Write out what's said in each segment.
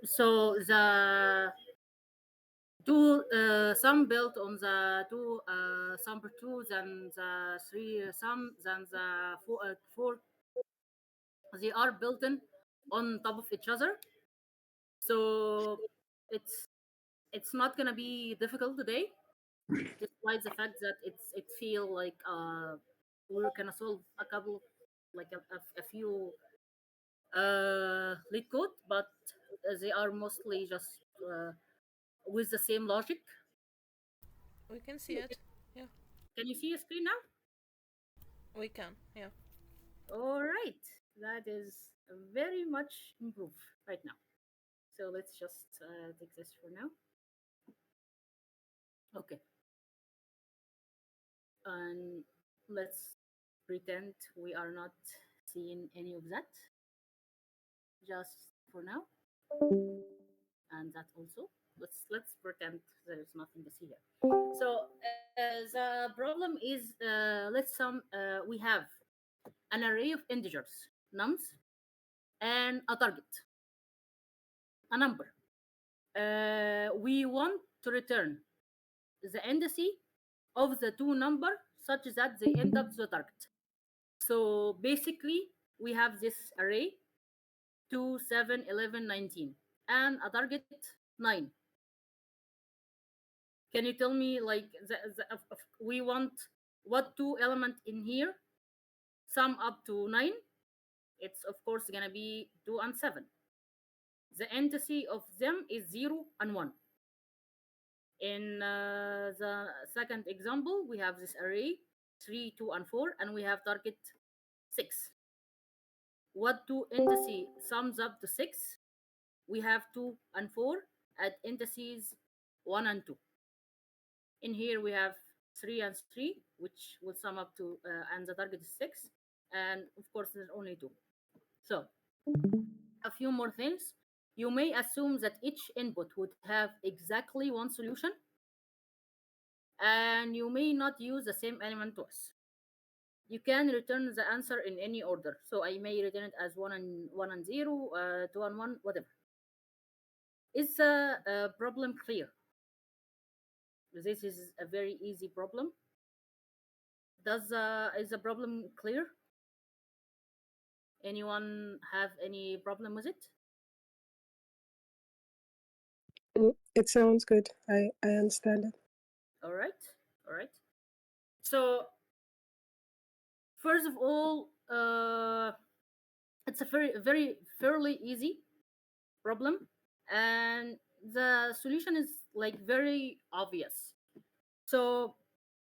So the two sum built on the two sum per two, then the three sum, then the four, they are built in on top of each other. So it's not gonna be difficult today, despite the fact that it feel like we're gonna solve a couple, like a few LeetCode, but they are mostly just with the same logic. We can see it. Yeah, Can you see your screen now? we can. Yeah. All right, that is very much improved right now. So let's just take this for now. Okay, and let's pretend we are not seeing any of that, just for now. And that also, let's pretend there is nothing to see here. So the problem is, we have an array of integers, nums, and a target, a number. We want to return the indices of the two numbers such that they end up to the target. So basically, we have this array 2, 7, 11, 19, and a target 9. Can you tell me, like, we want what two element in here sum up to 9? It's of course gonna be 2 and 7. The indices of them is 0 and 1. In the second example, we have this array 3, 2, and 4, and we have target 6. What two indices sums up to 6? We have 2 and 4 at indices 1 and 2. In here we have 3 and 3, which will sum up to, and the target is 6. And of course, there's only 2. So, a few more things. You may assume that each input would have exactly one solution, and you may not use the same element twice. You can return the answer in any order. So I may return it as 1 and 0, 2 and 1, whatever. Is the problem clear? This is a very easy problem. Is the problem clear? Anyone have any problem with it? It sounds good. I understand it. All right. So first of all, it's a very fairly easy problem, and the solution is like very obvious. So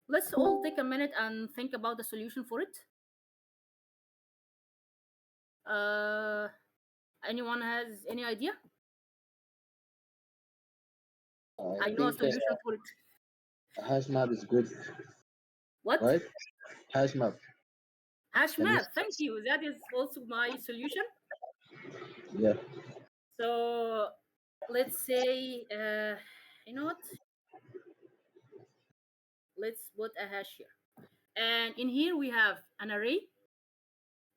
let's all take a minute and think about the solution for it. Anyone has any idea? I know a think solution for it. hash map is good, What? right? Hash map. Hash map. Thank you. That is also my solution. Yeah. So let's say, you know what? Let's put a hash here. And in here we have an array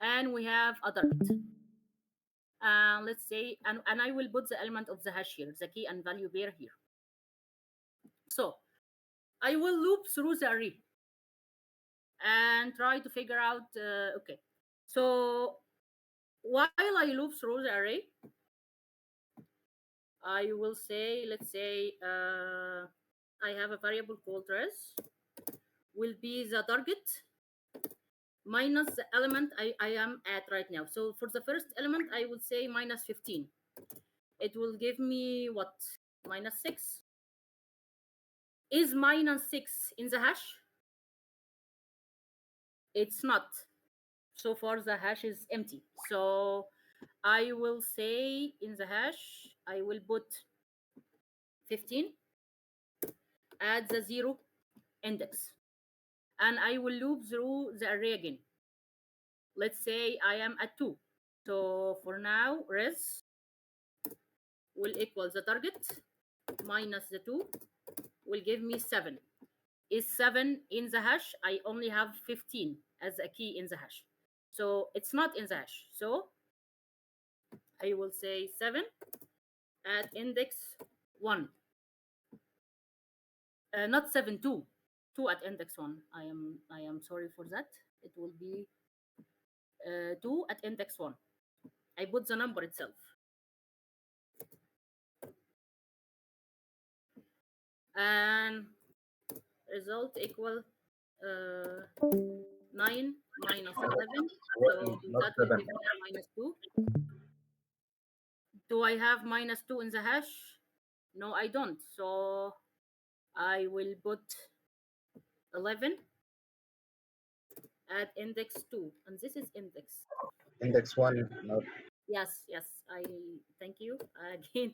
and we have a target. Let's say, and I will put the element of the hash here, the key and value pair here. So I will loop through the array and try to figure out, okay. So while I loop through the array, I will say, let's say, I have a variable called res, will be the target minus the element I am at right now. So for the first element, I would say minus 15. It will give me what? Minus 6. Is minus 6 in the hash? It's not. So far, the hash is empty. So I will say in the hash, I will put 15, add the 0 index, and I will loop through the array again. Let's say I am at 2. So for now, res will equal the target minus the 2 will give me 7. Is 7 in the hash? I only have 15 as a key in the hash. So it's not in the hash. So I will say 7 at index 1. Not 7, 2. 2 at index 1. I am sorry for that. It will be 2 at index 1. I put the number itself. And result equal 9 minus 11. So Not that will 7. give me minus 2. Do I have minus 2 in the hash? No, I don't. So I will put 11 at index 2. And this is index. Index 1. Not. Yes, yes. I thank you again.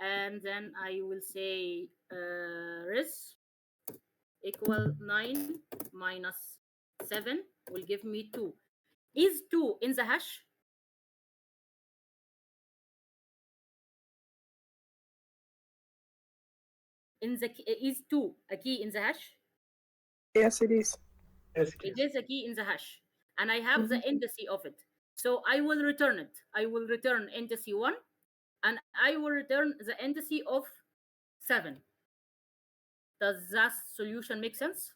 And then I will say res equal 9 minus 7 will give me 2. Is 2 in the hash? Is 2 a key in the hash? Yes, it is. Yes, It is a key in the hash, and I have the indice of it. So I will return it. I will return indice 1, and I will return the indice of 7. Does that solution make sense?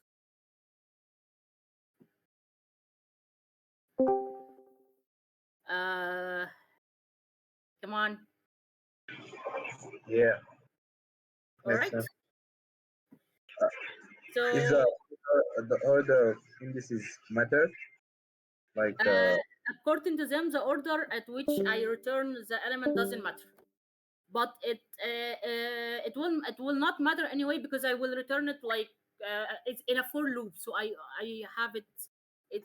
Come on. Yeah, All makes right. sense. Is So the order of indices matter? Like, according to them, the order at which I return the element doesn't matter. But it will not matter anyway, because I will return it like it's in a for loop. So I have it.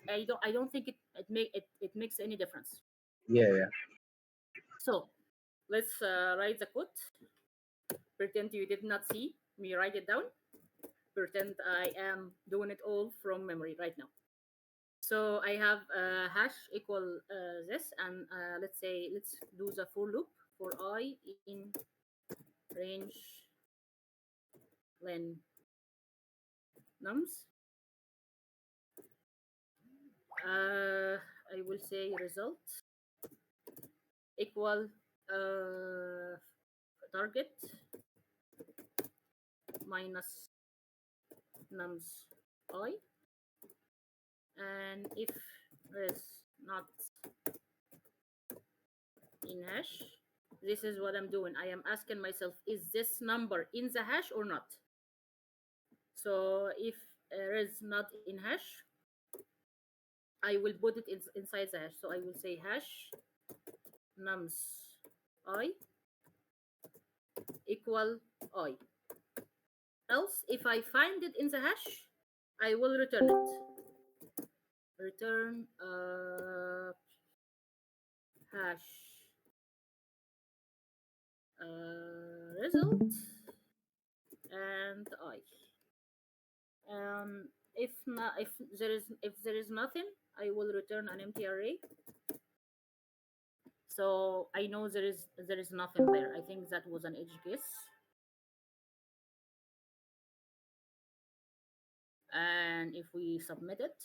I don't think it makes any difference. yeah. So let's write the code. Pretend you did not see me write it down. Pretend I am doing it all from memory right now. So I have hash equal this, and let's do the for loop for I in range len nums. I will say result equal target minus nums I, and if is not in hash, this is what I'm doing. I am asking myself, is this number in the hash or not? So if is not in hash, I will put it inside the hash. So I will say hash nums I equal I. Else, if I find it in the hash, I will return it. Return hash result and I. If there is nothing, I will return an empty array. So I know there is nothing there. I think that was an edge case. And if we submit it,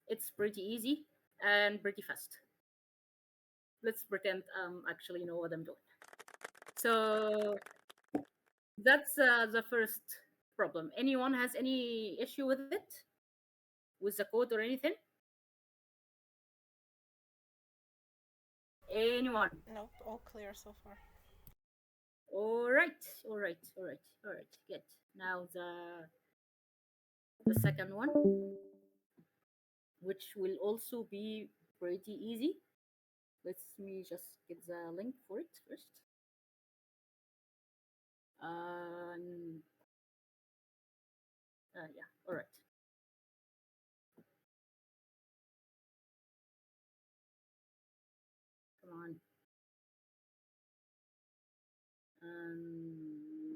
it's pretty easy and pretty fast. Let's pretend actually know what I'm doing. So that's the first problem. Anyone has any issue with it, with the code or anything? Anyone? Nope, all clear so far. All right. Good. Now the second one, which will also be pretty easy. Let me just get the link for it first. Yeah. All right. Come on.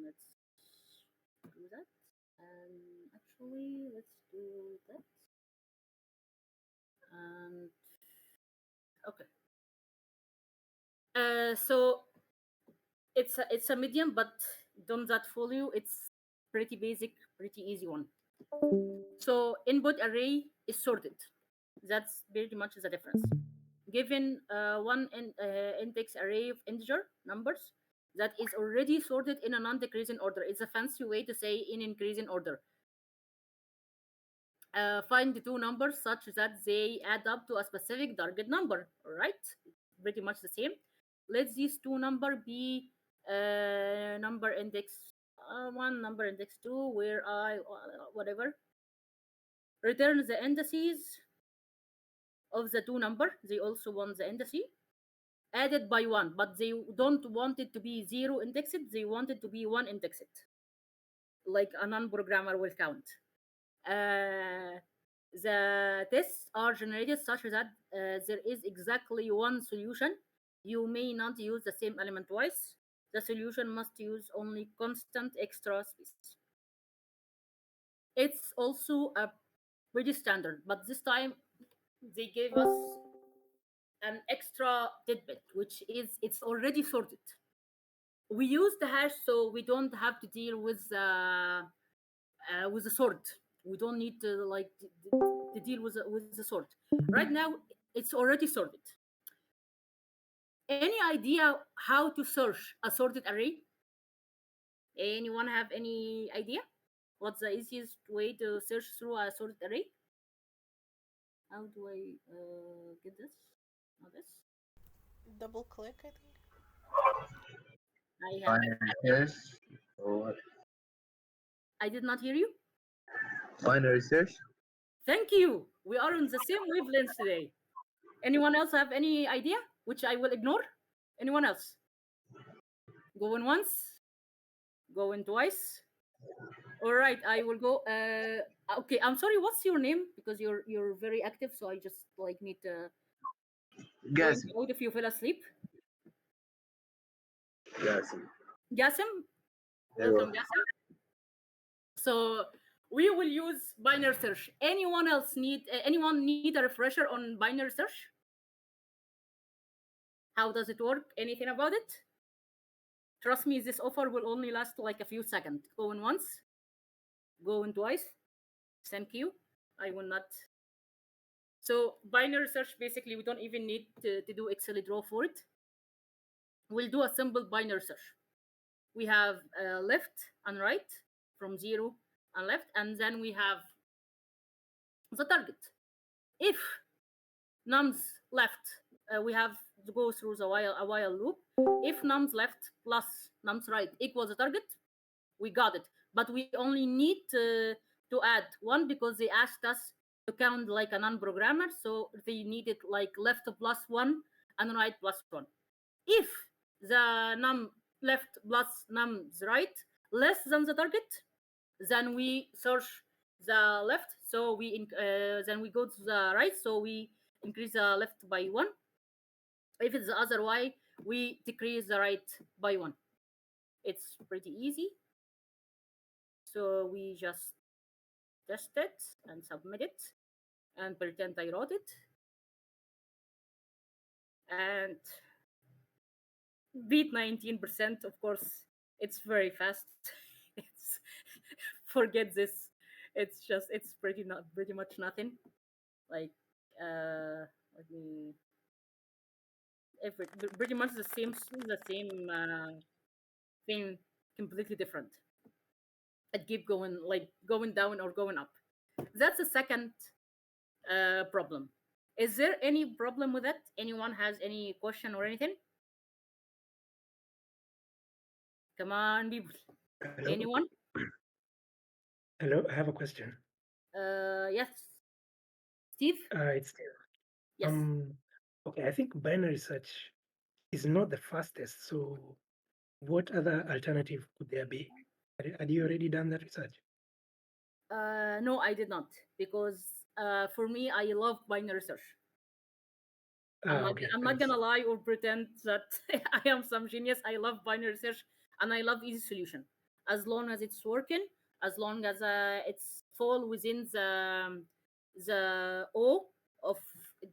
Let's do that. Actually, let's do that. And okay. So it's a medium, but don't that fool you. It's pretty basic, pretty easy one. So input array is sorted. That's pretty much the difference. Given one index array of integer numbers that is already sorted in a non-decreasing order. It's a fancy way to say in increasing order. Find the two numbers such that they add up to a specific target number. All right, pretty much the same. Let these two number be number index 1, number index 2, where I whatever. Return the indices of the two number. They also want the indices added by 1, but they don't want it to be 0 indexed. They want it to be 1 indexed, like a non-programmer will count. The tests are generated such that there is exactly one solution. You may not use the same element twice. The solution must use only constant extra space. It's also a pretty standard, but this time they gave us an extra tidbit, which is it's already sorted. We use the hash so we don't have to deal with the sort. We don't need to to deal with the sort. Right now, it's already sorted. Any idea how to search a sorted array? Anyone have any idea? What's the easiest way to search through a sorted array? How do I get this? Not this. Double click, I think. I have. Binary search or what? I did not hear you. Binary search? Thank you. We are on the same wavelength today. Anyone else have any idea? Which I will ignore. Anyone else? Going once. Going twice. All right, I will go. Okay, I'm sorry. What's your name? Because you're very active, so I just need to Gasim. point out if you fell asleep. Gasim. Gasim, There welcome, we go. Gasim. So we will use binary search. Anyone else need? Anyone need a refresher on binary search? How does it work? Anything about it? Trust me, this offer will only last like a few seconds. Going once, going twice. Thank you. I will not. So binary search, basically, we don't even need to do Excel draw for it. We'll do a simple binary search. We have left and right from 0 and left, and then we have the target. If nums left, we have to go through a while loop. If nums left plus nums right equals the target, we got it. But we only need to add 1 because they asked us to count like a non-programmer, so they needed like left plus 1 and right plus 1. If the num left plus nums right less than the target, then we search the left, so then we go to the right, so we increase the left by 1. If it's the other way, we decrease the right by 1. It's pretty easy. So we just test it and submit it and pretend I wrote it. And beat 19%, of course, it's very fast. It's forget this. It's pretty much nothing. Like let me pretty much the same thing, completely different. It keep going going down or going up. That's the second problem. Is there any problem with it? Anyone has any question or anything? Come on, people. Hello? Anyone? Hello, I have a question. Yes. Steve? It's Yes. okay, I think binary search is not the fastest. So what other alternative could there be? Had you already done that research? No, I did not, because for me, I love binary search. Okay, I'm not thanks. gonna lie or pretend that I am some genius. I love binary search and I love easy solution. As long as it's working, as long as it's fall within the O of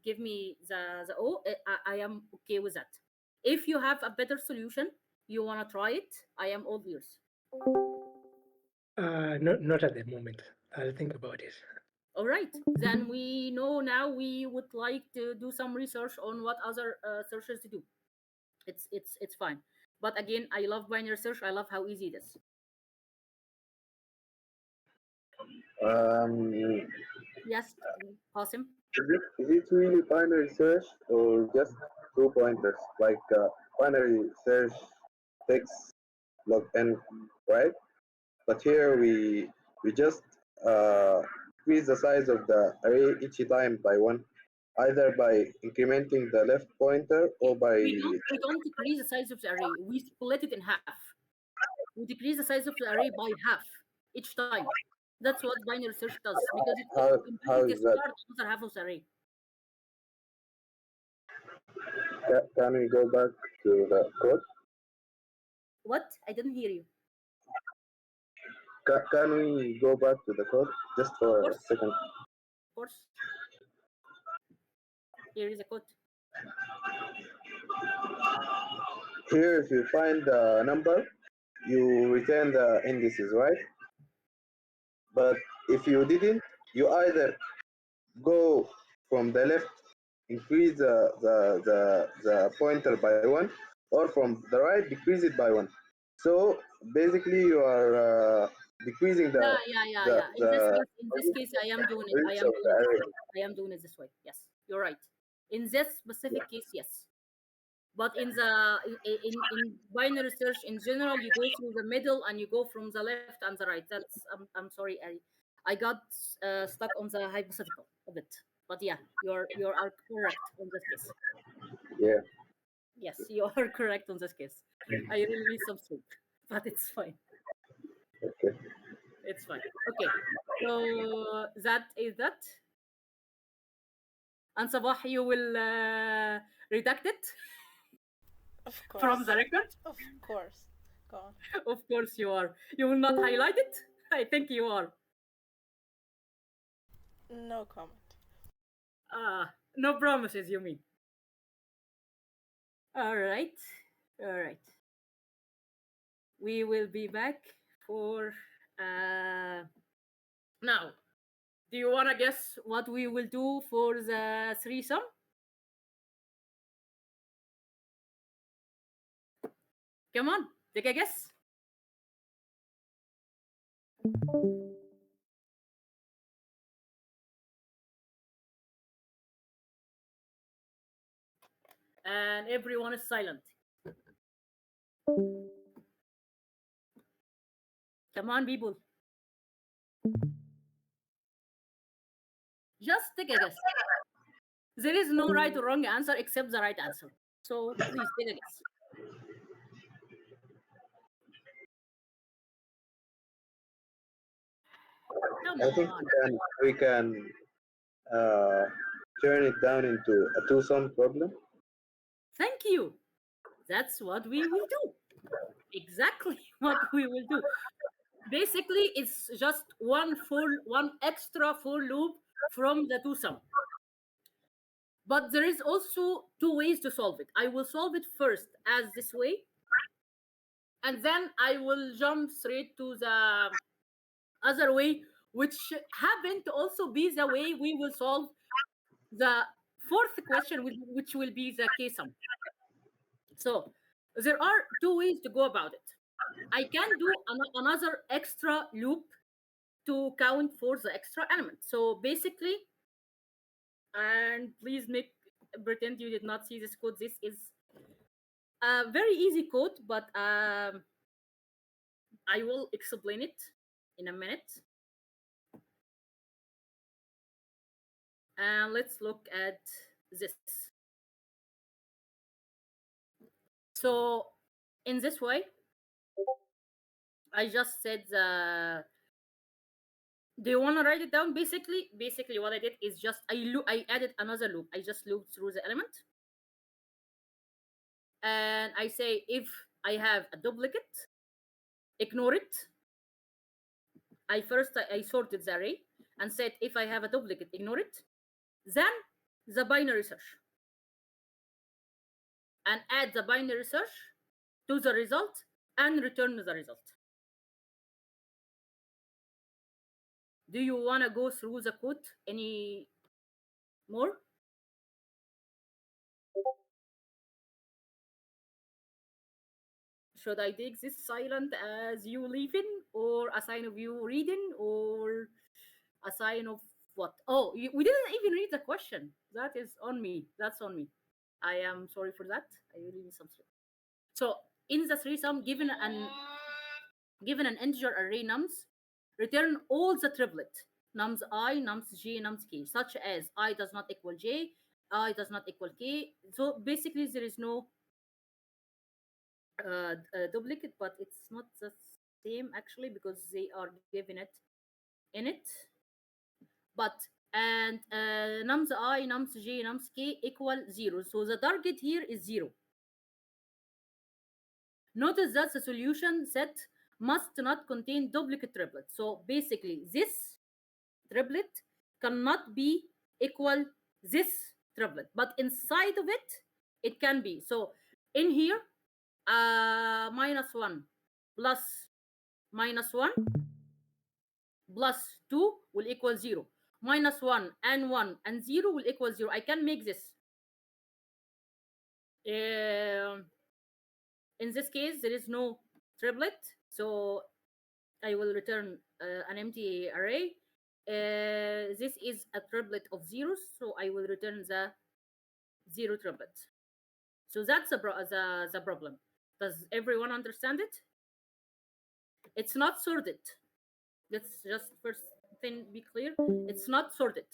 give me the O, I am okay with that. If you have a better solution, you wanna try it, I am all ears. Not at the moment. I'll think about it. All right, then we know now we would like to do some research on what other searches do. It's fine. But again, I love binary search. I love how easy it is. Yes, Qasim. Is it really binary search or just two pointers like binary search text log n, right? But here we just increase the size of the array each time by one, either by incrementing the left pointer or by We don't decrease the size of the array. We split it in half. We decrease the size of the array by half each time. That's what binary search does because it how basically is that? starts another half of the array. Can we go back to the code? What? I didn't hear you. Can we go back to the code just for a second? Of course. Here is a code. Here, if you find the number, you return the indices, right? But if you didn't, you either go from the left, increase the pointer by one, or from the right, decrease it by one. So basically, you are decreasing the Yeah. In this case, I am doing it. I reach am of doing the it this array. way. I am doing it this way. Yes, you're right. In this specific case, yes. But in binary search in general, you go through the middle and you go from the left and the right. That's I'm sorry, I got stuck on the hypothetical a bit. But yeah, you are correct on this case. Yeah. Yes, you are correct on this case. I really need some soup, but it's fine. Okay. It's fine. Okay, so that is that. And Sabah, you will redact it Of course. from the record. Of course. Go on. Of course you are. You will not highlight it? I think you are. No comment. No promises, you mean? All right. All right. We will be back for now. Do you want to guess what we will do for the threesome? Come on, take a guess. And everyone is silent. Come on, people. Just take a guess. There is no right or wrong answer except the right answer. So please take a guess. Come I think on. we can turn it down into a two-sum problem. Thank you. That's what we will do. Exactly what we will do. Basically, it's just one extra for loop from the two-sum. But there is also two ways to solve it. I will solve it first as this way, and then I will jump straight to the other way, which happen to also be the way we will solve the fourth question, which will be the k-sum. So there are two ways to go about it. I can do another extra loop to count for the extra element. So basically, and please pretend you did not see this code. This is a very easy code, but I will explain it in a minute. And let's look at this. So in this way, I just said the. Do you want to write it down? Basically, what I did is just I added another loop. I just looped through the element, and I say if I have a duplicate, ignore it. I sorted the array and said if I have a duplicate, ignore it. Then the binary search, and add the binary search to the result and return the result. Do you want to go through the code any more? Should I take this silent as you leaving, or a sign of you reading, or a sign of what? Oh, we didn't even read the question. That is on me. That's on me. I am sorry for that. I really need some sleep. So in the threesome, given an integer array nums, return all the triplet nums I, nums j, nums k, such as I does not equal j, I does not equal k. So basically, there is no duplicate, but it's not the same actually because they are given it in it. But and nums I, nums j, nums k equal 0. So the target here is 0. Notice that the solution set must not contain duplicate triplets. So basically, this triplet cannot be equal this triplet, but inside of it, it can be. So in here, -1 plus -1 plus 2 will equal 0. -1 and 1 and 0 will equal 0. I can make this. In this case, there is no triplet, so I will return an empty array. This is a triplet of zeros, so I will return the 0 triplet. So that's the problem. Does everyone understand it? It's not sorted. Let's just first thing be clear. It's not sorted.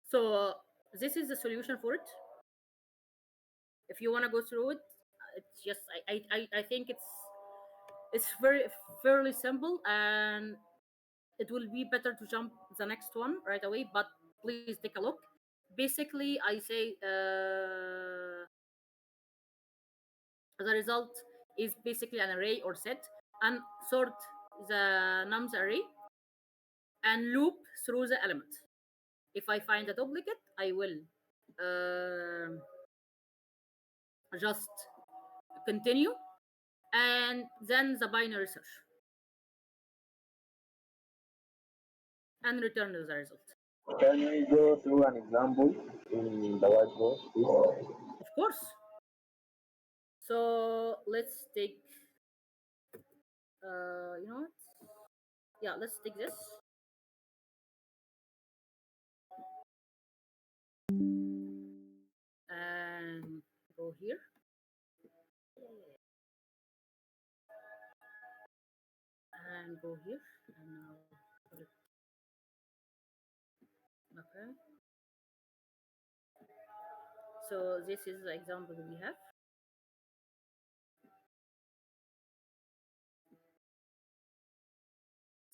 So this is the solution for it. If you want to go through it, it's just I think it's fairly simple, and it will be better to jump the next one right away. But please take a look. Basically, I say the result is basically an array or set, and sort the nums array and loop through the element. If I find a duplicate, I will just continue, and then the binary search and return the result. Can we go through an example in the whiteboard, please? Of course. So let's take, you know what? Yeah, let's take this. And go here. And go here. And now put it. Okay. So this is the example we have.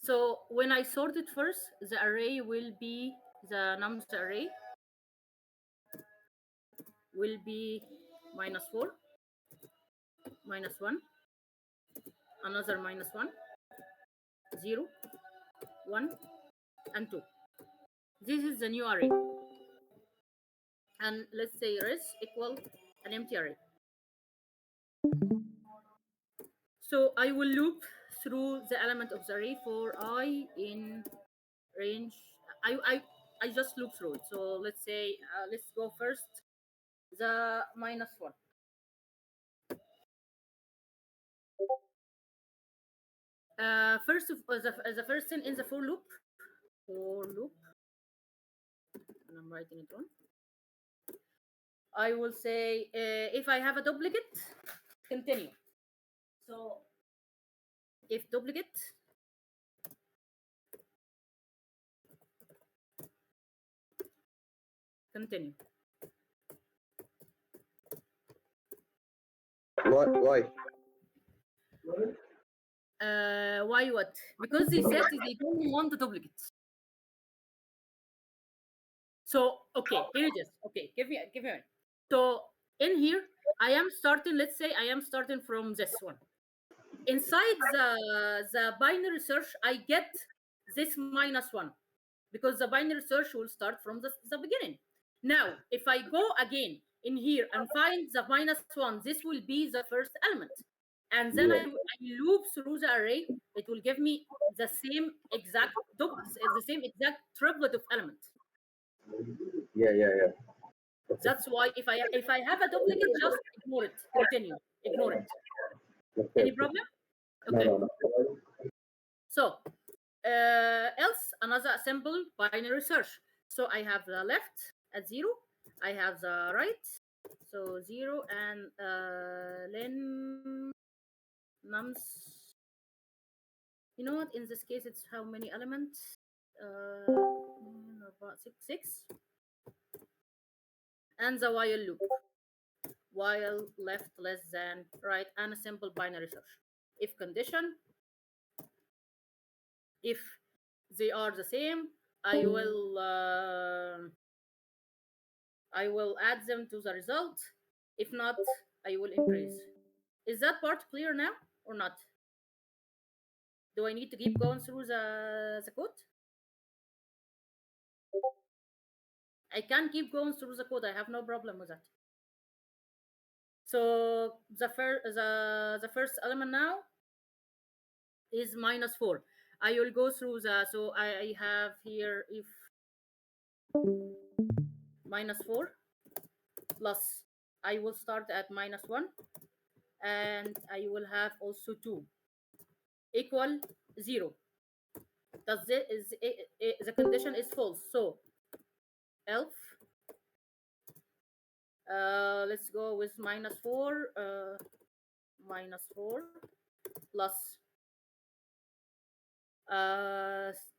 So when I sort it first, the array will be the nums array will be -4, -1, another -1, 0, 1, and 2. This is the new array. And let's say res equal an empty array. So I will loop through the element of the array for I in range. I just loop through it. So let's say let's go first the -1. First of the first thing in the for loop, and I'm writing it wrong. I will say if I have a duplicate, continue. So if duplicate, continue. Why? Why what? Because they said they don't want the duplicates. So okay, here it is. Okay, give me a minute. So in here, I am starting. Let's say I am starting from this one. Inside the binary search, I get this -1 because the binary search will start from the beginning. Now, if I go again in here and find the -1, this will be the first element. and then Yeah. I loop through the array, it will give me the same exact triplet of elements. Yeah. That's why if I have a duplicate, just ignore it. Continue. Ignore it. Okay. Any problem? No, Okay. no. So else another simple binary search. So I have the left at 0. I have the right. So 0 and len nums. You know what? In this case, it's how many elements? About six. And the while loop. While left less than right, and a simple binary search. If condition, if they are the same, I will add them to the result. If not, I will increase. Is that part clear now or not? Do I need to keep going through the code? I can keep going through the code. I have no problem with that. So the first element now is -4. I will go through so I have here if -4 plus, I will start at -1, and I will have also 2 equal 0. Does it is the condition is false? So elf, let's go with -4, -4 plus.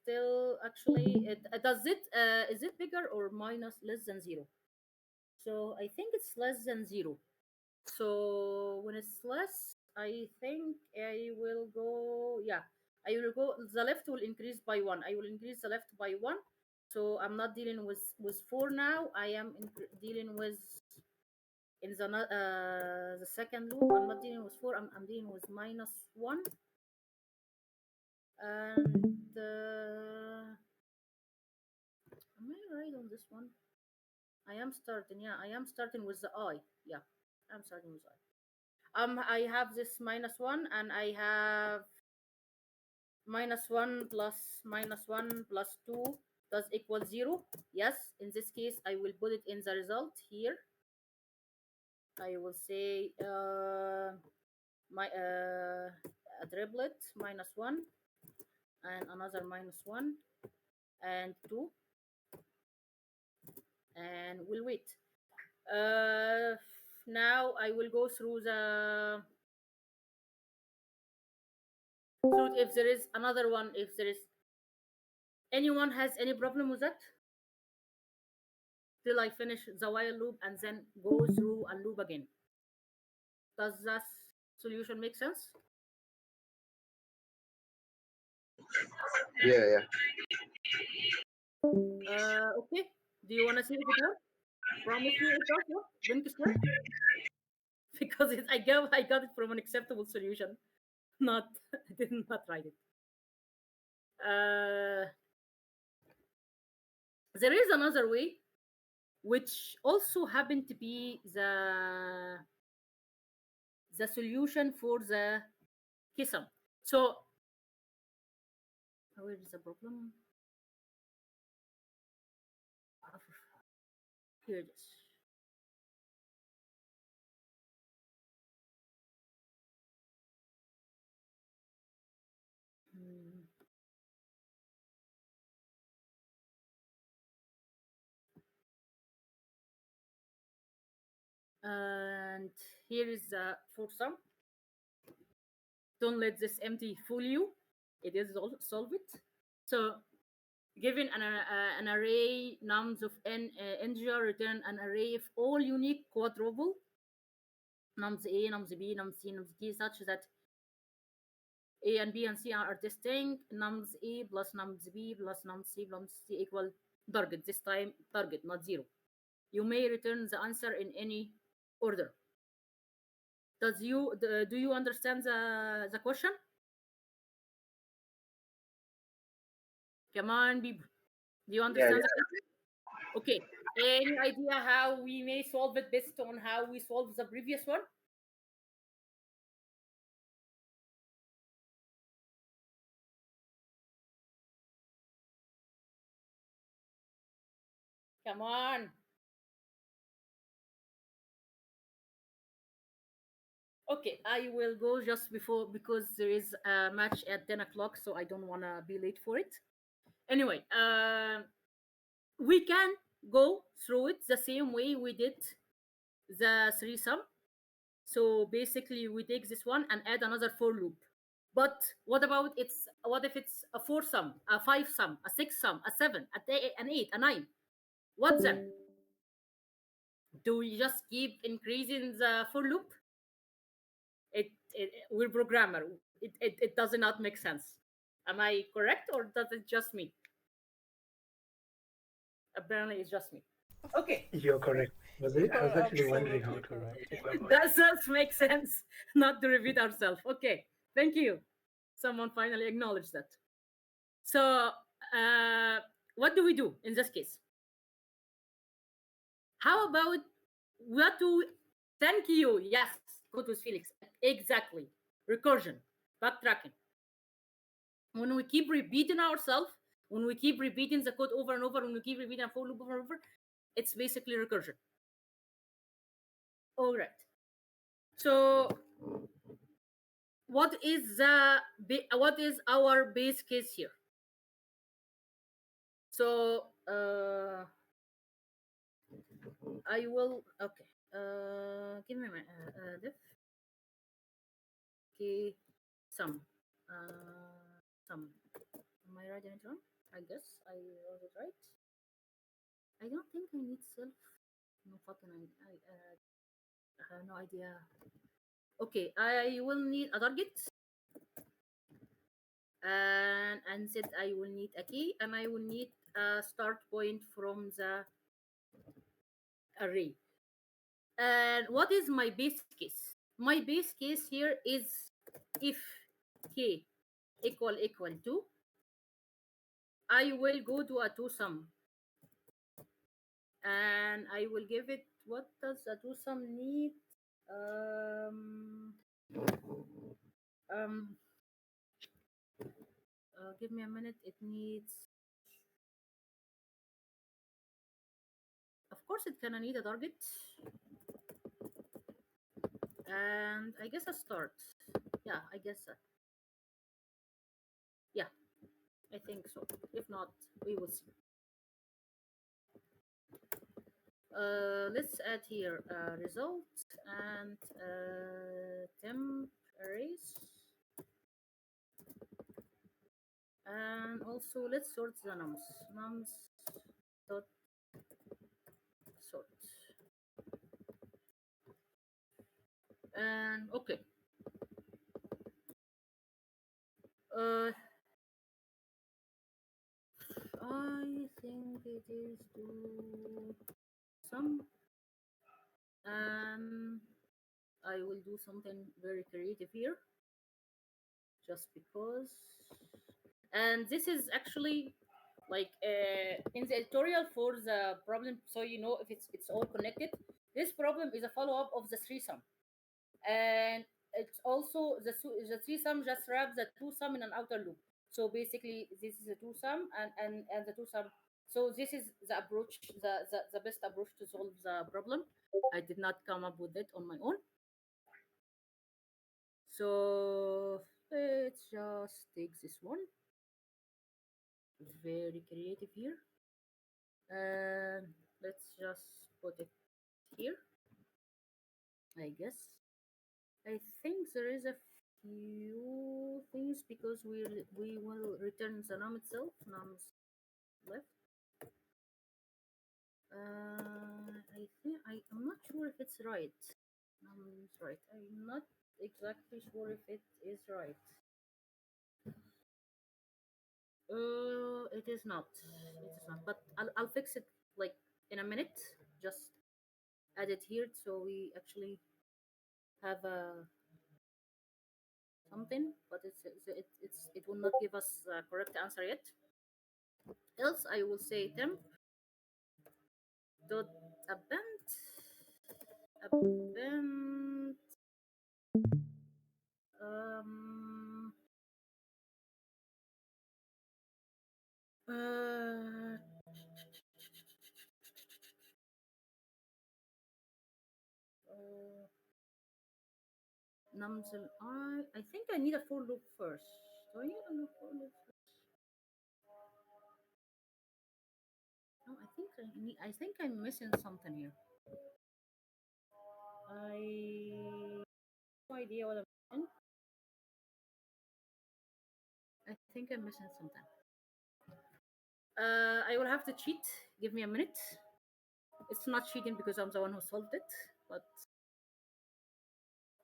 Still, actually, does it is it bigger or minus less than 0? So I think it's less than 0. So when it's less, I think I will go, yeah, I will go, the left will increase by 1. I will increase the left by 1. So I'm not dealing with 4 now. I am dealing with, in the second loop, I'm not dealing with 4. I'm dealing with -1. And am I right on this one? I am starting, yeah, I am starting with the I. Yeah, I'm starting with I. I have this -1, and I have -1 plus -1 plus 2 does equal 0. Yes, in this case, I will put it in the result here. I will say a triplet -1 and another -1 and 2, and we'll wait. Now I will go through the truth if there is another one, if there is anyone has any problem with that, till I finish the while loop and then go through a loop again. Does that solution make sense? Yeah. Okay. Do you want to see if it works? Promise me it does work. Don't swear. Because I got it from an acceptable solution. Not I did not write it. There is another way, which also happened to be the solution for the QSAM. So where is the problem? Here it is. And here is the for sum. Don't let this empty fool you. It is solve it. So given an array nums of n integer, return an array of all unique quadruple nums a, nums b, nums c, nums d, such that a and b and c are distinct. Nums a plus nums b plus nums c plus c equal target. This time target, not 0. You may return the answer in any order. Do you understand the question? Come on, people. Do you understand the question? Okay. Any idea how we may solve it based on how we solved the previous one? Come on. Okay, I will go just before because there is a match at 10 o'clock, so I don't want to be late for it. Anyway, we can go through it the same way we did the three sum. So basically, we take this one and add another for loop. But what if it's a 4 sum, a 5 sum, a 6 sum, a 7, an 8, a 9? What then? Do we just keep increasing the for loop? We're programmer. It does not make sense. Am I correct, or does it just me? Apparently, it's just me. Okay. You're correct. I was actually wondering how absolutely to correct. go about it. That does make sense. Not to repeat ourselves. Okay. Thank you. Someone finally acknowledged that. So, what do we do in this case? How about what do? Thank you. Yes, good with Felix. Exactly. Recursion, backtracking. When we keep repeating ourselves, when we keep repeating the code over and over, when we keep repeating a for loop over and over, it's basically recursion. All right. So, what is our base case here? So, I will. Okay. Give me my diff. Okay. Some. Some. Am I writing it wrong? I guess I wrote it right. I don't think I need self. No fucking I have no idea. Okay, I will need a target, and said I will need a key, and I will need a start point from the array. And what is my base case? My base case here is if k equal to, I will go to a two sum, and I will give it, what does a two sum need? Give me a minute. It needs, of course, it can need a target, and I guess a start. Yeah, I guess so. Yeah, I think so. If not, we will see. Let's add here result and temp arrays, and also let's sort the nums dot sort. And okay, I think it is to some, and I will do something very creative here just because. And this is actually like in the tutorial for the problem, so you know if it's all connected. This problem is a follow-up of the three sum, and it's also the three sum just wraps the two sum in an outer loop. So basically this is a two sum and the two sum. So this is the approach, the best approach to solve the problem. I did not come up with it on my own. So let's just take this one. Very creative here. And let's just put it here. I guess. I think there is a few things because we will return the num itself. Num's left. I think I'm not sure if it's right. Num's right. I'm not exactly sure if it is right. It is not. It is not. But I'll fix it like in a minute. Just add it here so we actually have a something, but it will not give us the correct answer yet. Else I will say temp dot append um uh nums I think I need a for loop first. Do I need a for loop first? No, I think I'm missing something here. I have no idea what I'm missing. I think I'm missing something. I will have to cheat. Give me a minute. It's not cheating because I'm the one who solved it, but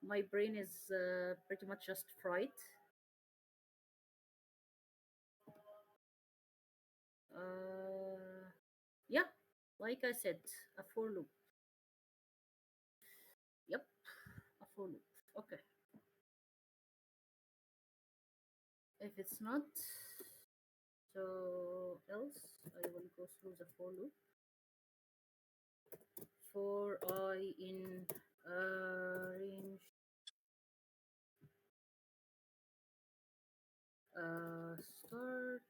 my brain is pretty much just fried. Yeah, like I said, a for loop. Yep, a for loop. Okay. If it's not, so else I will go through the for loop. For I in range start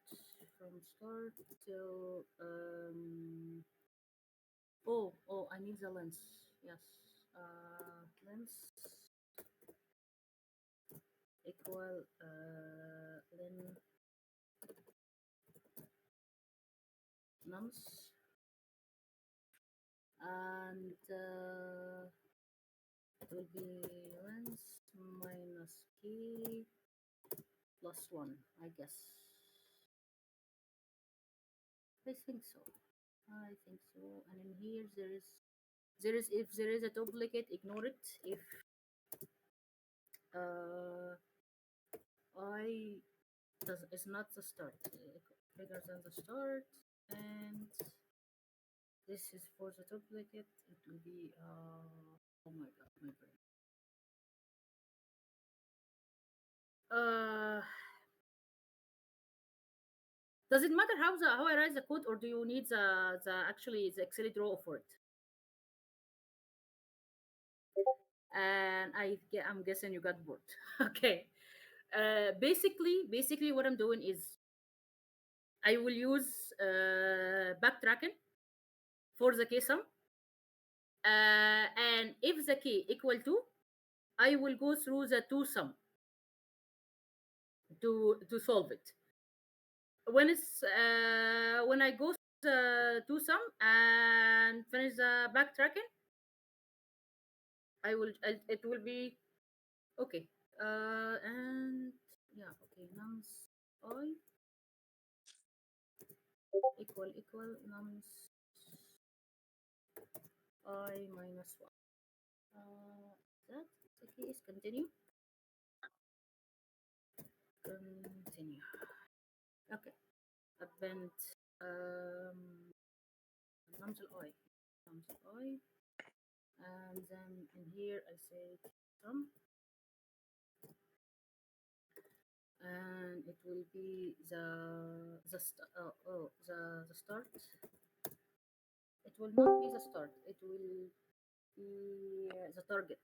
from start till oh I need the length. Yes, length equal len nums and it will be length minus key plus 1, I guess. I think so. I think so. And in here there is if there is a duplicate, ignore it. If I is not the start, bigger than the start, and this is for the duplicate, it will be oh my god, my brain. Does it matter how I write the code, or do you need the actually the Excel draw for it? And I'm guessing you got bored. Okay. Basically, what I'm doing is I will use backtracking for the k sum, and if the k equal to, I will go through the two sum to solve it. When I go through the two sum and finish the backtracking, it will be okay. And yeah, okay, nums I equal nums I minus 1. That the case. Continue. Okay. Append nums I, and then in here I say sum, and it will be the start. It will not be the start. It will be the target.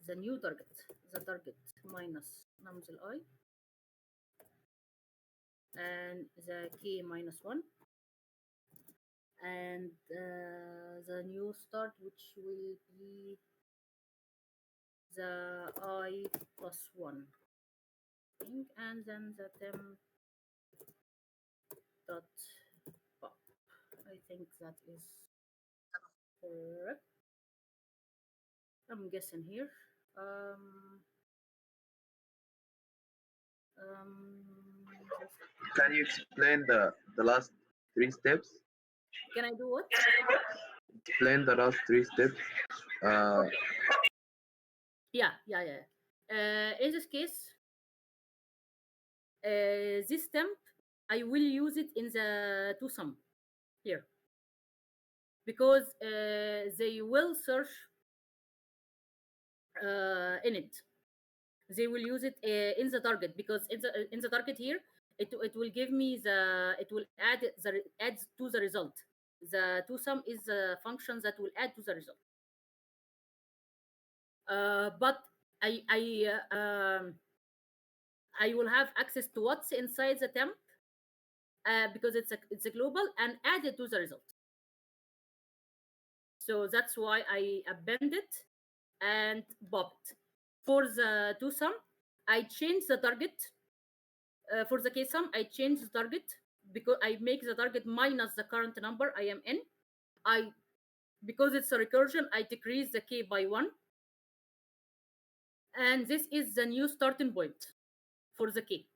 The new target. The target minus nums I, and the k minus 1, and the new start, which will be the I plus 1 thing, and then the temp dot pop. I think that is correct. I'm guessing here. Can you explain the last 3 steps? Can I do what? Explain the last 3 steps. Yeah. In this case, this temp, I will use it in the two sum here, because they will search in it. They will use it in the target, because in the target here, it will give me it will add to the result. The two sum is a function that will add to the result. But I will have access to what's inside the temp, because it's a global, and add it to the result. So that's why I append it and popped. For the do sum, I change the target. For the case sum, I change the target because I make the target minus the current number I am in. Because it's a recursion, I decrease the k by 1. And this is the new starting point for the k.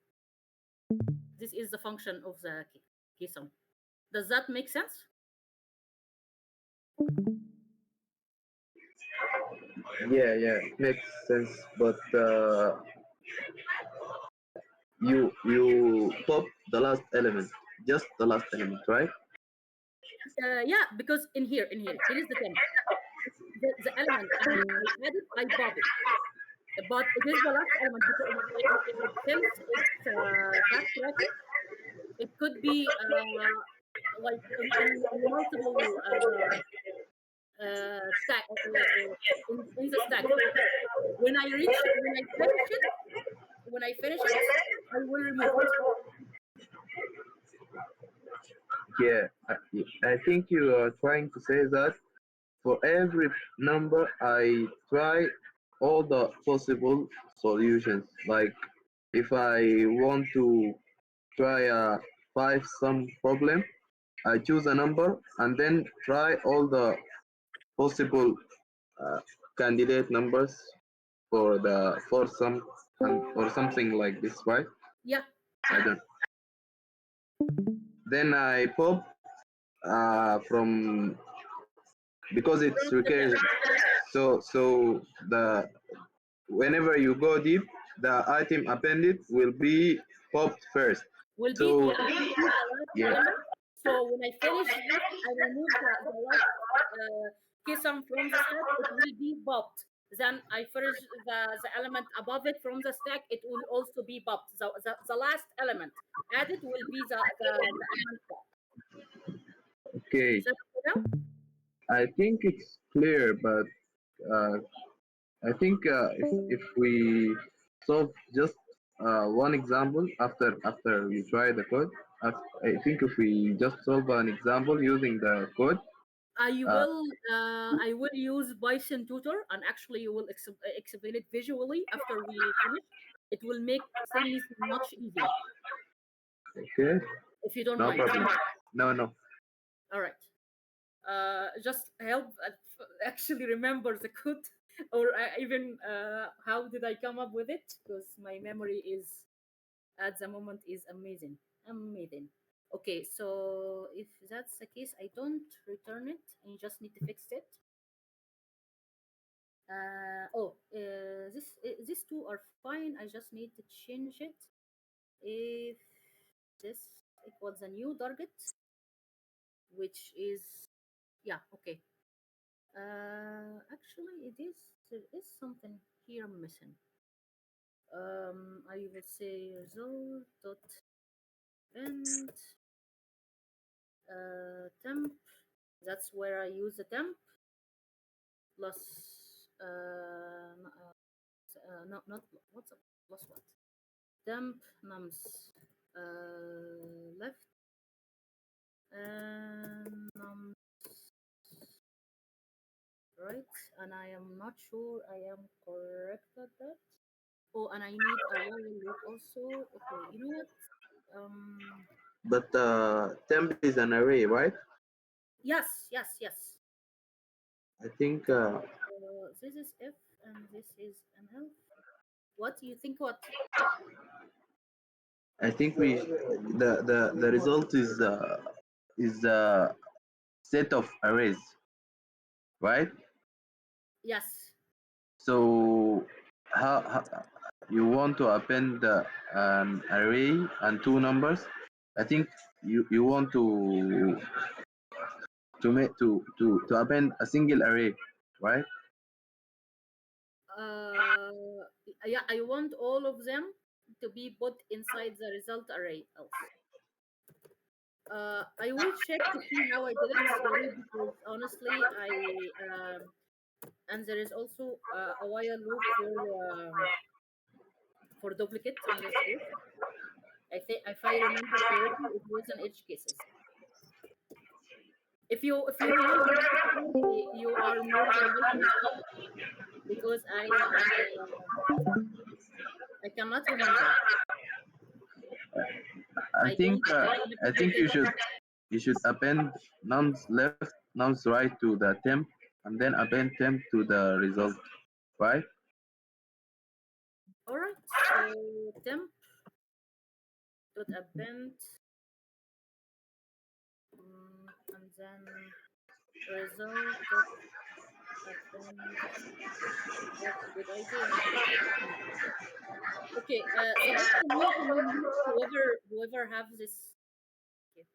This is the function of the k sum. Does that make sense? Yeah, makes sense. But you pop the last element, just the last element, right? Yeah, because here is the thing. The element I added, I pop it. But it is the last element because since it's backtracking, it could be like in multiple stack in the stack. When I finish it, I will remove it. Yeah, I think you are trying to say that for every number, I try all the possible solutions. Like if I want to try a 5-sum problem, I choose a number and then try all the possible candidate numbers for the 4-sum or something like this, right? Yeah. I don't. Then I pop from because it's recursion. So the whenever you go deep, the item appended will be popped first. Will be So the last element. So when I finish this, I remove the last key sum from the stack. It will be popped. Then I finish the element above it from the stack. It will also be popped. The last element added will be the element pop. Okay. Is that clear? I think it's clear, but I think if we solve just one example after we try the code, I think if we just solve an example using the code, I will use Python tutor, and actually you will explain it visually after we finish. It will make things much easier. okay? If you don't No mind. problem. No. All right. Just help actually remember the code, or even how did I come up with it? Because my memory is at the moment is amazing. Okay, so if that's the case, I don't return it. I just need to fix it. These two are fine. I just need to change it. If this equals a new target, which is okay. Actually, there is something here missing. I will say result dot end temp. That's where I use the temp plus not what's up plus what temp nums left and nums right, and I am not sure I am correct at that. Oh, and I need a while loop also. Okay, you know what? But temp is an array, right? Yes. I think This is F and this is an L. What do you think? What? I think the result is a set of arrays, right? Yes. So how you want to append an array and two numbers? I think you want to make to append a single array, right? Yeah, I want all of them to be put inside the result array else. I will check to see how I did it. Sorry, because honestly, and there is also a while loop for duplicate in this case. I think if I remember correctly, it was in edge cases. If you want, you are more than welcome because I cannot remember. I think you should append nums left, nums right to the temp, and then append temp to the result, right? All right. So temp dot append, and then result dot append. That's a good idea. Okay. Sabah, can you mute whoever have this? Okay.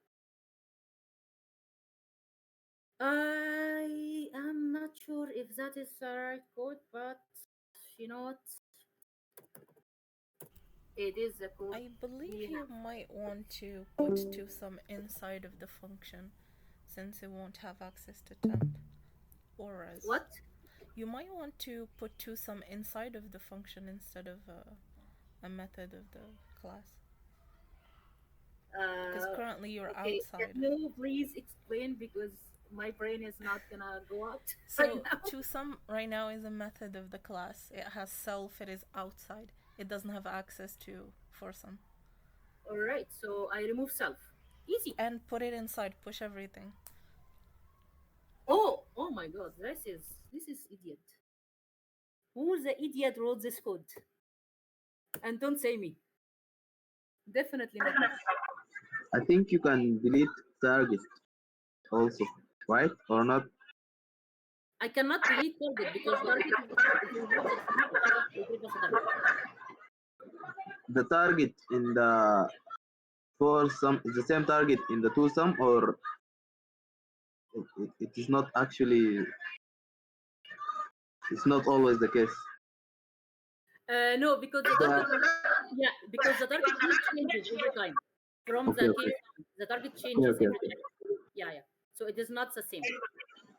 I am not sure if that is the right code, but you know what? It is the code. I believe We you have. might want to put to some inside of the function since it won't have access to temp. Or as What? you might want to put to some inside of the function instead of a method of the class. Because currently you're Okay, outside. can you please explain, because my brain is not gonna go out So right now. TwoSum right now is a method of the class. It has self, it is outside. It doesn't have access to ForSum. All right, so I remove self. Easy. And put it inside, push everything. Oh my God, this is idiot. Who the idiot wrote this code? And don't say me. Definitely not me. I think you can delete target also, right? Or not? I cannot delete target because target is involved in repo. They give us a target. The target in the for some is the same target in the two sum, or it is not actually. It's not always the case. No, because the target, because the target changes every time from Okay, the okay, case. The target okay, changes okay, every okay, time. Yeah. So it is not the same.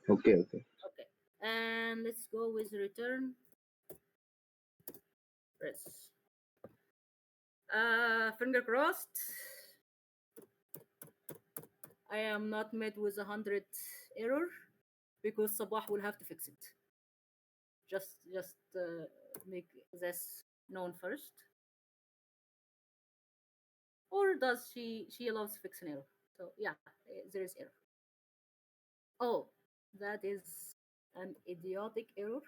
okay, okay. Okay. And let's go with return. Press. Finger crossed. I am not met with 100 error because Sabah will have to fix it. Just make this known first. Or does she loves fixing error? So yeah, there is error. Oh, that is an idiotic error.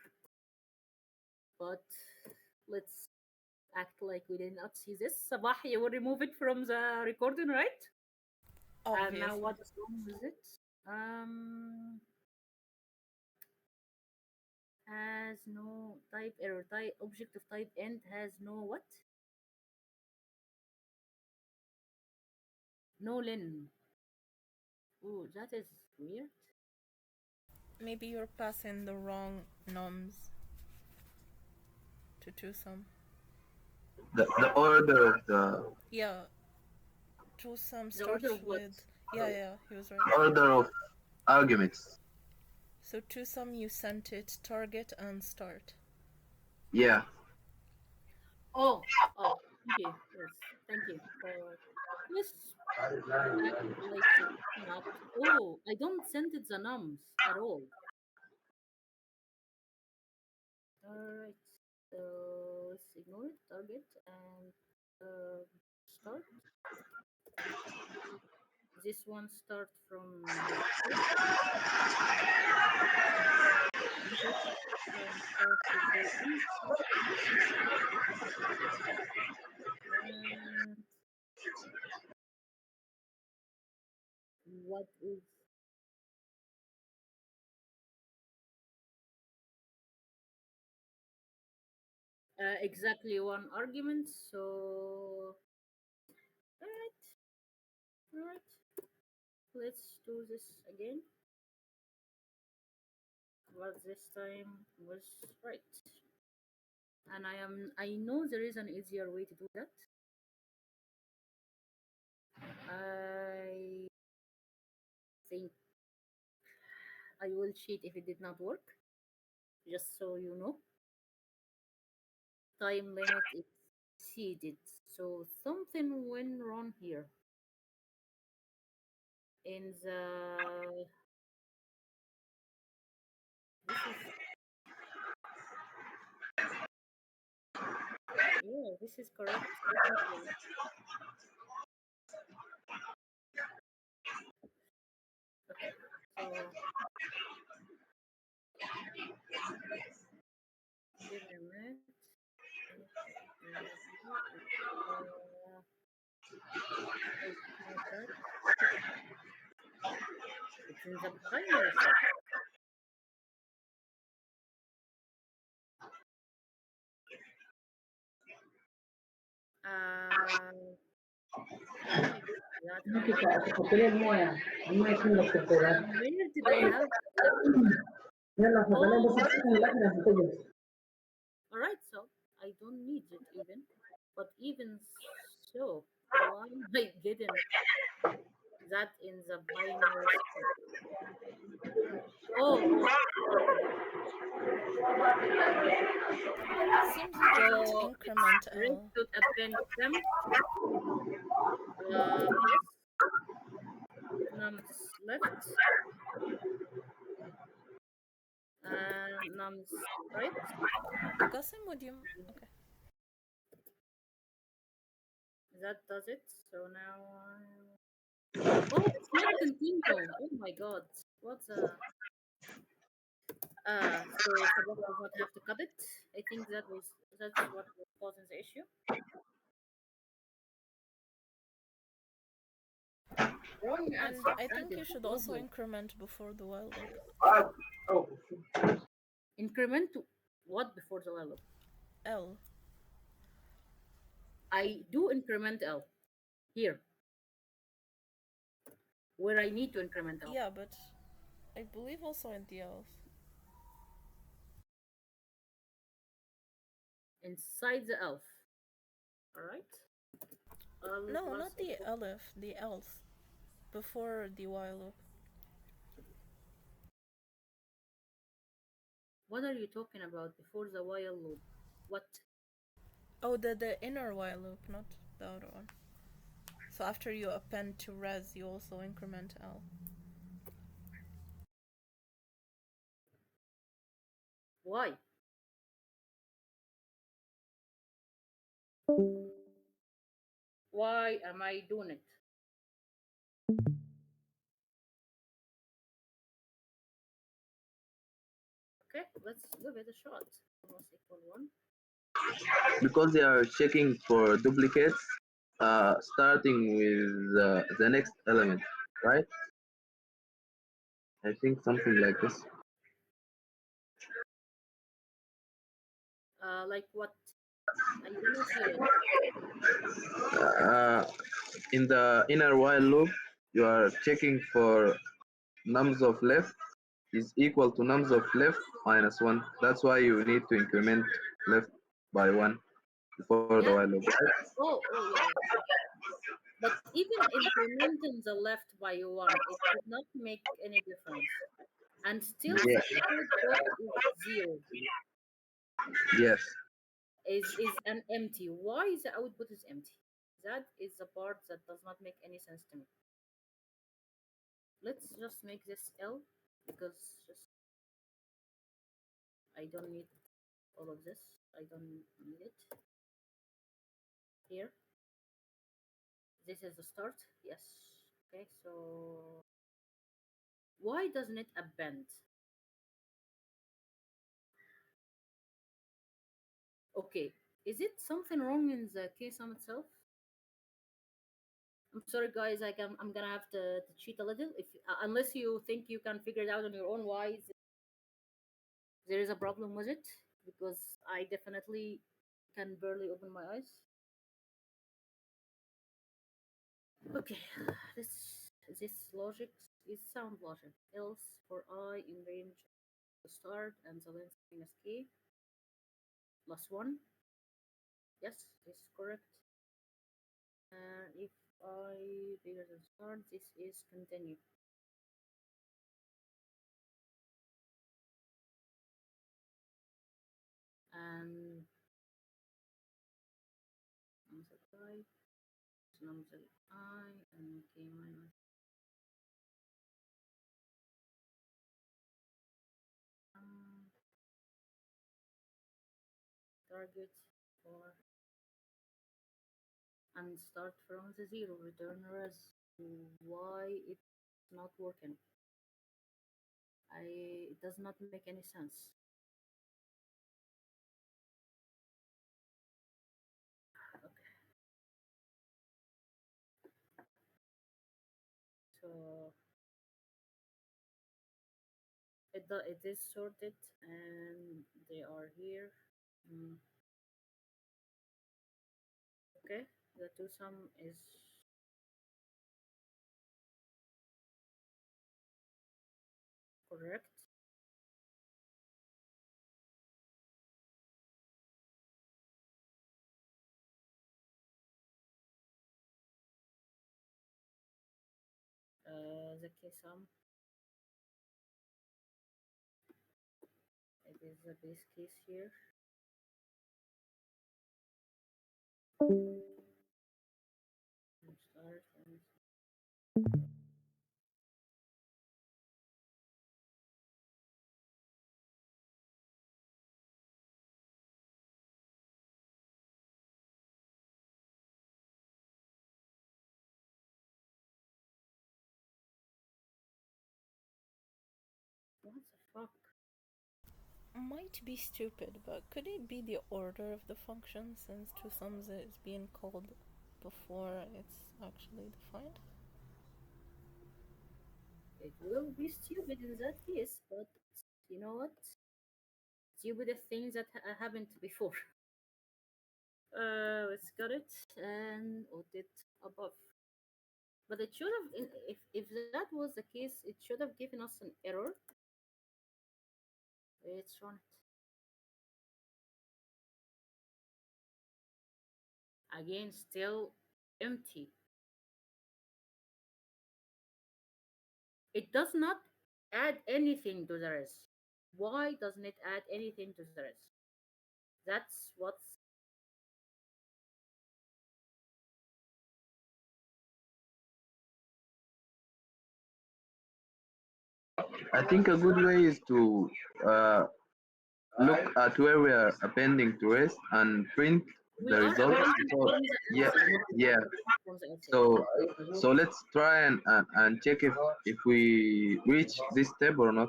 But let's act like we did not see this. Sabah, you will remove it from the recording, right? And now Obviously. what is wrong with it? Has no type error. Type object of type end has no what? No len. Oh, that is weird. Maybe you're passing the wrong nums to TwoSum. The order of the Yeah, TwoSum The order starts of what? with. Yeah, he was right. order of arguments. So TwoSum you sent it target and start. Yeah. Oh, thank you. Yes, thank you. Let's act like it's not. Oh, I don't send it the nums at all. Alright, so let's ignore it, target, and start. This one start from here. And this one start to go in. And what is exactly one argument? So, alright. Let's do this again. But this time was right. And I know there is an easier way to do that. I think I will cheat if it did not work, just so you know. Time limit exceeded, so something went wrong here. In the this is Yeah, this is correct. Definitely. Okay, so give me a minute. Oh, not that. It's in the binary set. How do I get that out? Where did I have that left? Oh, all right. So I don't need it even. But even so, why am I getting that in the binary set? Oh, okay. Seems you didn't So increment red L. should append temp plus nums left and nums right. Qasim, would you? Okay. That does it. So now, oh, it's not continue. Oh my god, what's so Sabah does not have to cut it. I think that's what was causing the issue. Wrong And answer. I That think is you the should also problem. increment before the while loop. Increment to what before the level? L. I do increment L here where I need to increment L. Yeah, but I believe also in the else. Inside the elf. Alright. L No, plus not the elif, the else. Before the while loop. what are you talking about before the while loop? What? Oh, the inner while loop, not the outer one. So after you append to res, you also increment L. Why? Why am I doing it? Okay, let's give it a shot. Almost equal 1. Because they are checking for duplicates, starting with the next element, right? I think something like this. Like what? I do not hear it. Uh, in the inner while loop, you are checking for nums of left is equal to nums of left minus 1. That's why you need to increment left by 1 before the Yeah. while loop. Oh, yeah, yeah. But even incrementing the left by 1, it would not make any difference. And still the Yes, output is 0. yes. Is an empty. Why the output is empty? That is the part that does not make any sense to me. Let's just make this L because just I don't need all of this. I don't need it. Here. This is the start. Yes. Okay, so why doesn't it append? Okay. Is it something wrong in the KSM itself? I'm sorry, guys. I'm gonna have to cheat a little. If unless you think you can figure it out on your own, why there is a problem with it? Because I definitely can barely open my eyes. Okay, this logic is sound logic. Else for I in range to start and the length minus k plus 1. Yes, this is correct. If I bigger than start, this is continue. And number I, number I, and k minus um, target for and start from the zero. Return res. Why it's not working? It does not make any sense. Okay, so it is sorted and they are here. Mm, okay, the two sum is correct. The k sum, it is the base case here. And start and what the fuck? Might be stupid, but could it be the order of the function since two sums is being called before it's actually defined? It will be stupid in that case, but you know what? Stupid things that happened before. Let's got it and audit above. But it should have, if that was the case, it should have given us an error. Let's run it. Again, still empty. It does not add anything to the rest. Why doesn't it add anything to the rest? That's what's I think a good way is to uh, look at where we are appending to rest and print we the are results. appending So from the yeah, LCD. yeah. From the LCD. So let's try and check if we reach this step or not.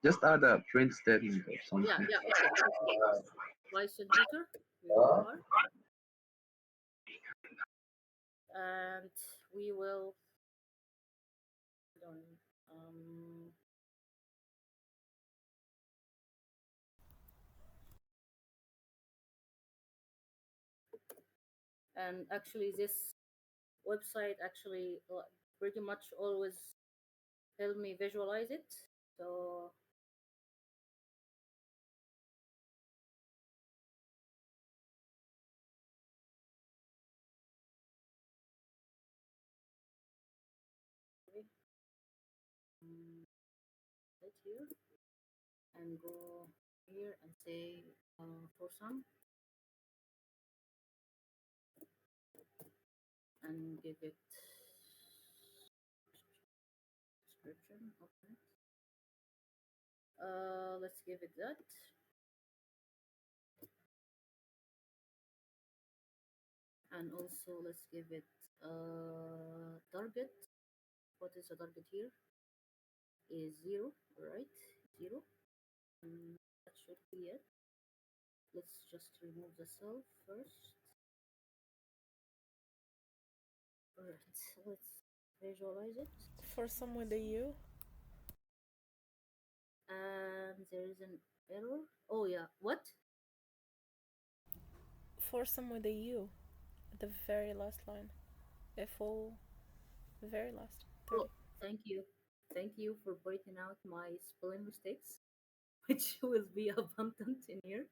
Just add a print statement or Yeah, something. yeah, okay, okay. License tutor, we are, and we will done. Um, and actually, this website actually pretty much always help me visualize it. So um, right here and go here and say for some and give it description. Okay. Let's give it that. And also let's give it target. What is the target here? Is zero, right? Zero. That should be it. Let's just remove the self first. Alright, let's visualize it. For some with a U? And there is an error. Oh yeah, what? For some with a U at the very last line. FO, the very last. 30. Oh, thank you. Thank you for pointing out my spelling mistakes, which will be abundant in here.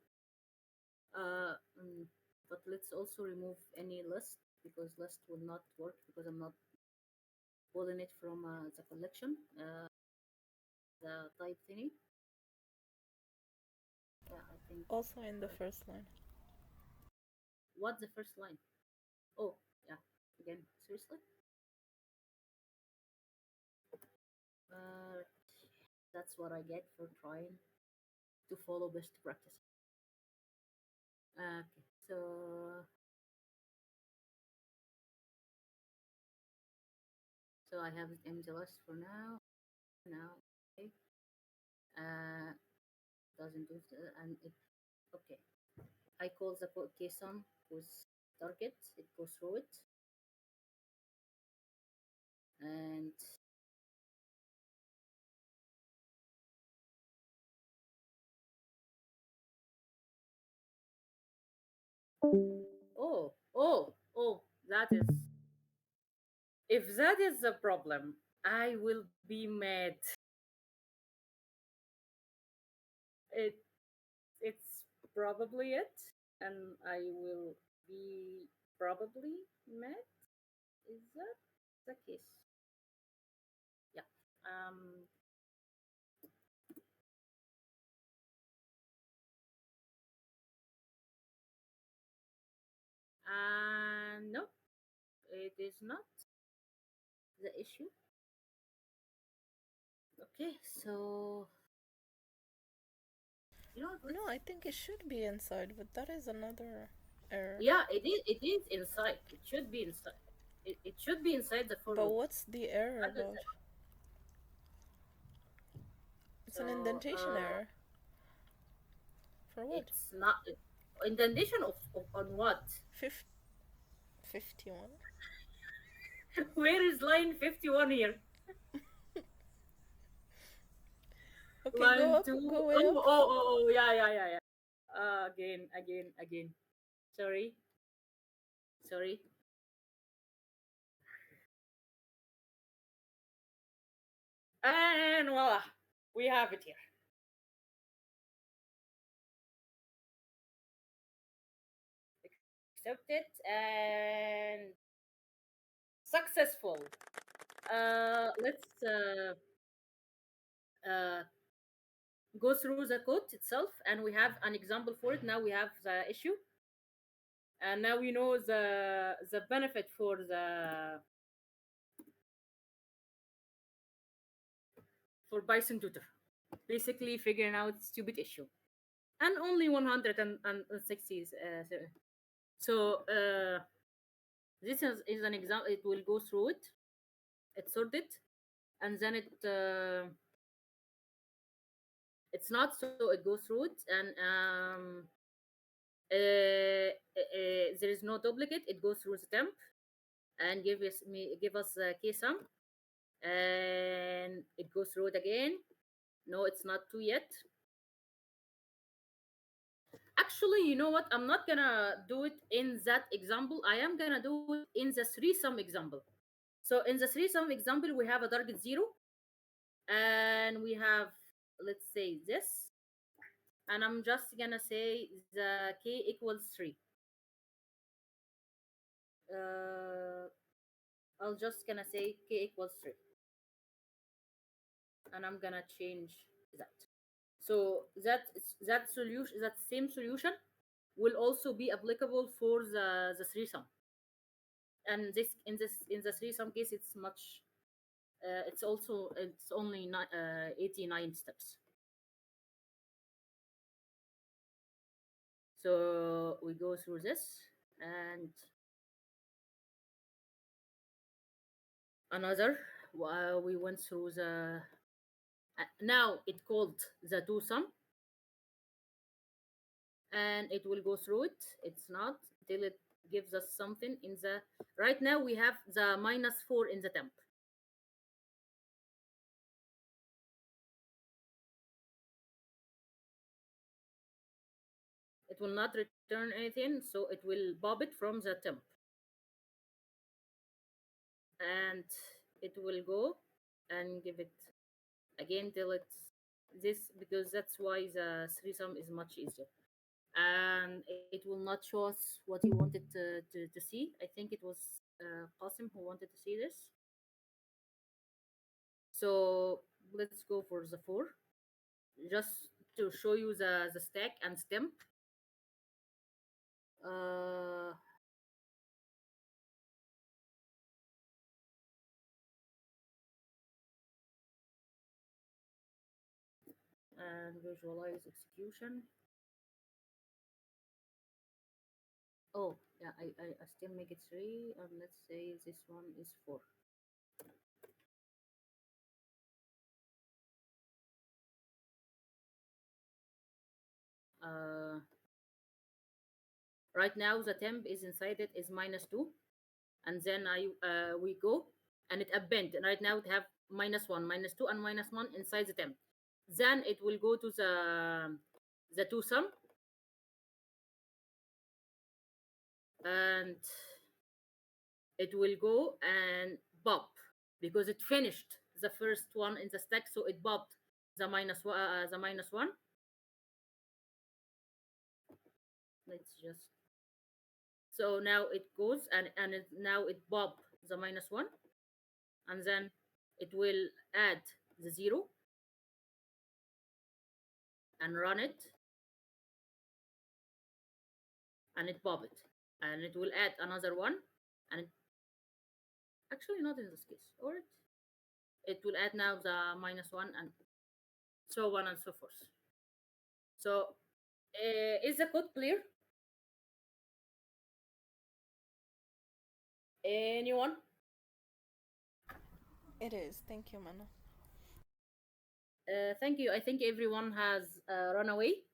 Uh, mm, but let's also remove any list because list will not work because I'm not pulling it from the collection, the type thingy. Yeah, I think. Also in the first line. What's the first line? Oh, yeah. Again, seriously? Uh, that's what I get for trying to follow best practice. Okay, so So I have it empty list for now. Now, okay. Doesn't do and it okay. I call the ksum with target. It goes through it, and oh, that is. If that is the problem, I will be mad. It it's probably it, and I will be probably mad. Is that the case? Yeah. Um. And no, it is not the issue. Okay, so you know what? No, I think it should be inside, but that is another error. Yeah, it is. It is inside. It should be inside. It should be inside the for But loop. what's the error That is about? it. It's an So indentation error. For what? it's not indentation of on what? Fif- 51? Where is line 51 here? Okay, go Line up, two. go way Oh, up. oh, oh, oh, yeah. Again. Sorry, sorry. And voila, we have it here. Accept it and successful. Let's uh, go through the code itself, and we have an example for it. Now we have the issue, and now we know the benefit for Bison tutor. Basically, figuring out stupid issue, and only 160. So this is an example. It will go through it. It sort it, and then it's not, so it goes through it, and there is no duplicate. It goes through the temp and give us the ksum, and it goes through it again. No, it's not two yet. Actually, you know what? I'm not gonna do it in that example. I am gonna do it in the three sum example. So in the three sum example, we have a target 0, and we have, let's say, this, and I'm just gonna say the k equals 3. uh, I'll just gonna say k equals 3, and I'm gonna change that. So that solution, that same solution, will also be applicable for the three sum. And in the three sum case, it's much. It's only 89 steps. So we go through this, and another. We went through the. Now it called the two sum, and it will go through it. It's not till it gives us something in the. Right now we have the -4 in the temp. It will not return anything, so it will bob it from the temp, and it will go and give it again till it's this, because that's why the three sum is much easier. And it will not show us what you wanted to see. I think it was Qasim who wanted to see this. So let's go for the 4, just to show you the stack and stem. uh, and visualize execution. Oh yeah, I still make it 3, and let's say this one is 4. right now the temp is inside it is -2, and then we go and it append, and right now it have -1, -2, and -1 inside the temp. Then it will go to the two sum, and it will go and pop because it finished the first one in the stack, so it popped the -1. Let's just, so now it goes and now it pop the -1, and then it will add the 0 and run it, and it pop it, and it will add another one, and actually not in this case, or it will add now the -1, and so on and so forth. So is the code clear? Anyone? It is. Thank you, Mana. Thank you. I think everyone has run away,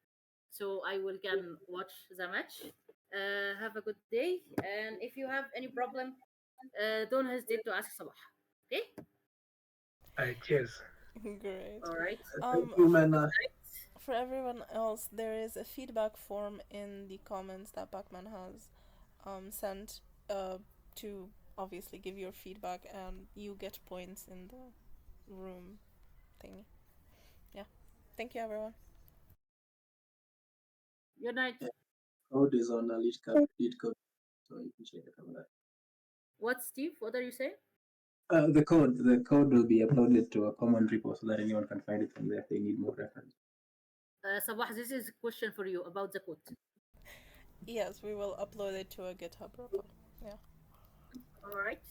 so I will can watch the match. Have a good day, and if you have any problem, don't hesitate to ask Sabah. Okay. Cheers. Great. All right. For everyone else, there is a feedback form in the comments that Bachman has sent to obviously give your feedback, and you get points in the room thingy. Yeah. Thank you, everyone. Good night. Code is on LeetCode, so you can check it out. What, Steve? What are you saying? The code will be uploaded to a common repo so that anyone can find it from there if they need more reference. Sabah, this is a question for you about the code. Yes, we will upload it to a GitHub repo. Yeah. All right.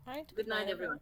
All right. Good night, everyone.